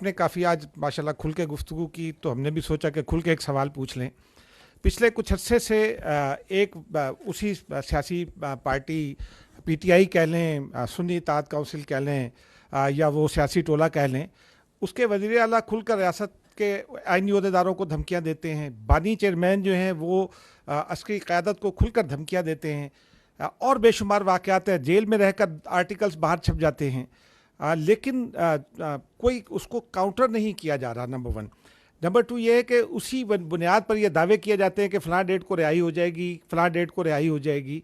آپ نے کافی آج ماشاءاللہ کھل کے گفتگو کی، تو ہم نے بھی سوچا کہ کھل کے ایک سوال پوچھ لیں. پچھلے کچھ عرصے سے ایک اسی سیاسی پارٹی پی ٹی آئی کہہ لیں، سنی اتحاد کونسل کہہ لیں، یا وہ سیاسی ٹولہ کہہ لیں، اس کے وزیر اعلیٰ کھل کر ریاست کے آئینی عہدیداروں کو دھمکیاں دیتے ہیں. بانی چیئرمین جو ہیں وہ عسکری قیادت کو کھل کر دھمکیاں دیتے ہیں، اور بے شمار واقعات ہیں، جیل میں رہ کر آرٹیکلز باہر چھپ جاتے ہیں. لیکن کوئی اس کو کاؤنٹر نہیں کیا جا رہا. نمبر 1. نمبر 2 یہ ہے کہ اسی بنیاد پر یہ دعوے کیے جاتے ہیں کہ فلاں ڈیٹ کو رہائی ہو جائے گی، فلاں ڈیٹ کو رہائی ہو جائے گی،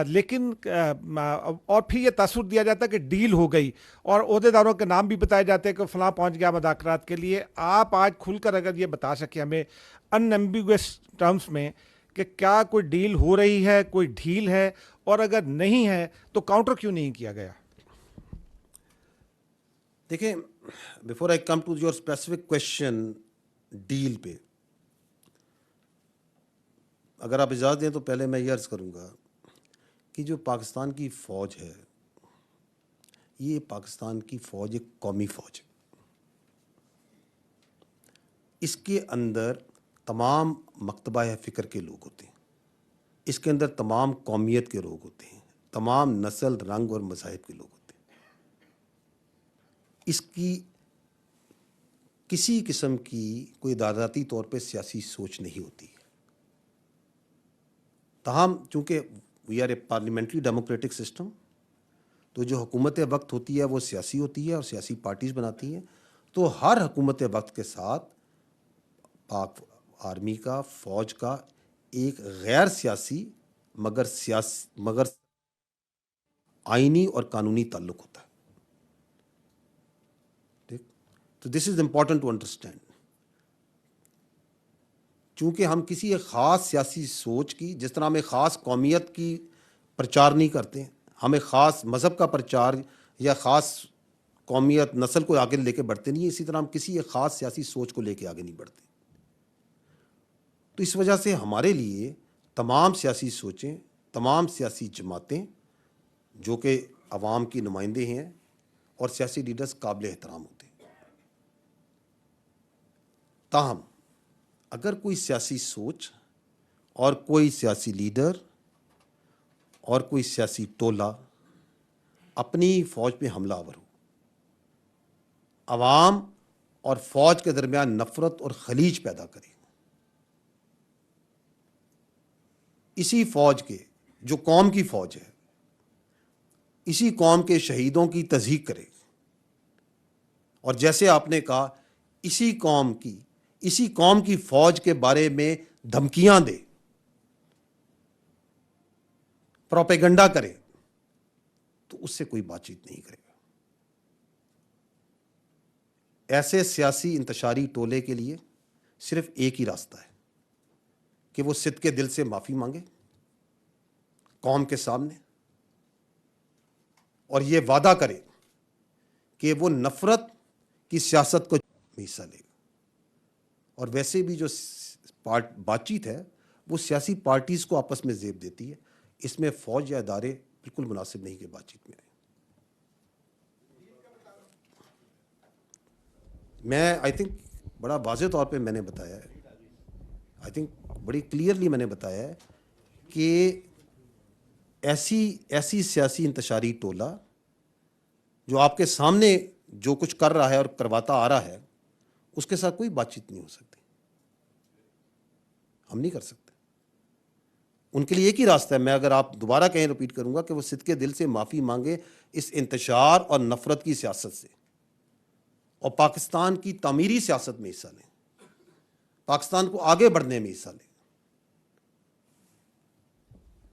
لیکن اور پھر یہ تاثر دیا جاتا ہے کہ ڈیل ہو گئی، اور عہدیداروں کے نام بھی بتائے جاتے ہیں کہ فلاں پہنچ گیا مذاکرات کے لیے. آپ آج کھل کر اگر یہ بتا سکیں ہمیں ان ایمبیگوس ٹرمز میں کہ کیا کوئی ڈیل ہو رہی ہے، کوئی ڈھیل ہے، اور اگر نہیں ہے تو کاؤنٹر کیوں نہیں کیا گیا؟ دیکھیں، before I come to your specific question deal پہ، اگر آپ اجازت دیں تو پہلے میں یہ عرض کروں گا کہ جو پاکستان کی فوج ہے، یہ پاکستان کی فوج ایک قومی فوج ہے. اس کے اندر تمام مکتبہ فکر کے لوگ ہوتے ہیں، اس کے اندر تمام قومیت کے لوگ ہوتے ہیں، تمام نسل، رنگ اور مذاہب کے لوگ ہوتے ہیں. اس کی کسی قسم کی کوئی ادارتی طور پہ سیاسی سوچ نہیں ہوتی. تاہم چونکہ we are a parliamentary democratic system, تو جو حکومت وقت ہوتی ہے وہ سیاسی ہوتی ہے اور سیاسی پارٹیز بناتی ہیں. تو ہر حکومت وقت کے ساتھ پاک آرمی کا، فوج کا ایک غیر سیاسی مگر آئینی اور قانونی تعلق ہوتا ہے. ٹھیک، تو دس از امپورٹنٹ ٹو انڈرسٹینڈ. چونکہ ہم کسی ایک خاص سیاسی سوچ کی، جس طرح ہم ایک خاص قومیت کی پرچار نہیں کرتے، ہم ایک خاص مذہب کا پرچار یا خاص قومیت نسل کو آگے لے کے بڑھتے نہیں، اسی طرح ہم کسی ایک خاص سیاسی سوچ کو لے کے آگے نہیں بڑھتے. تو اس وجہ سے ہمارے لیے تمام سیاسی سوچیں، تمام سیاسی جماعتیں جو کہ عوام کی نمائندے ہیں اور سیاسی لیڈرز قابل احترام ہوتے ہیں. تاہم اگر کوئی سیاسی سوچ اور کوئی سیاسی لیڈر اور کوئی سیاسی ٹولہ اپنی فوج پہ حملہ آور ہو، عوام اور فوج کے درمیان نفرت اور خلیج پیدا کرے، اسی فوج کے، جو قوم کی فوج ہے، اسی قوم کے شہیدوں کی تضحیک کرے، اور جیسے آپ نے کہا اسی قوم کی فوج کے بارے میں دھمکیاں دے، پروپیگنڈا کرے، تو اس سے کوئی بات چیت نہیں کرے گا. ایسے سیاسی انتشاری ٹولے کے لیے صرف ایک ہی راستہ ہے کہ وہ صدق کے دل سے معافی مانگے قوم کے سامنے، اور یہ وعدہ کرے کہ وہ نفرت کی سیاست کو حصہ لے گا. اور ویسے بھی جو بات چیت ہے وہ سیاسی پارٹیز کو آپس میں زیب دیتی ہے، اس میں فوج یا ادارے بالکل مناسب نہیں کہ بات چیت میں آئے. میں آئی تھنک بڑا واضح طور پہ میں نے بتایا ہے، آئی تھنک بڑی کلیئرلی میں نے بتایا ہے کہ ایسی سیاسی انتشاری ٹولہ جو آپ کے سامنے جو کچھ کر رہا ہے اور کرواتا آ رہا ہے، اس کے ساتھ کوئی بات چیت نہیں ہو سکتی. ہم نہیں کر سکتے. ان کے لیے ایک ہی راستہ ہے، میں اگر آپ دوبارہ کہیں ریپیٹ کروں گا، کہ وہ صدق کے دل سے معافی مانگے اس انتشار اور نفرت کی سیاست سے، اور پاکستان کی تعمیری سیاست میں حصہ لیں، پاکستان کو آگے بڑھنے میں حصہ لیں.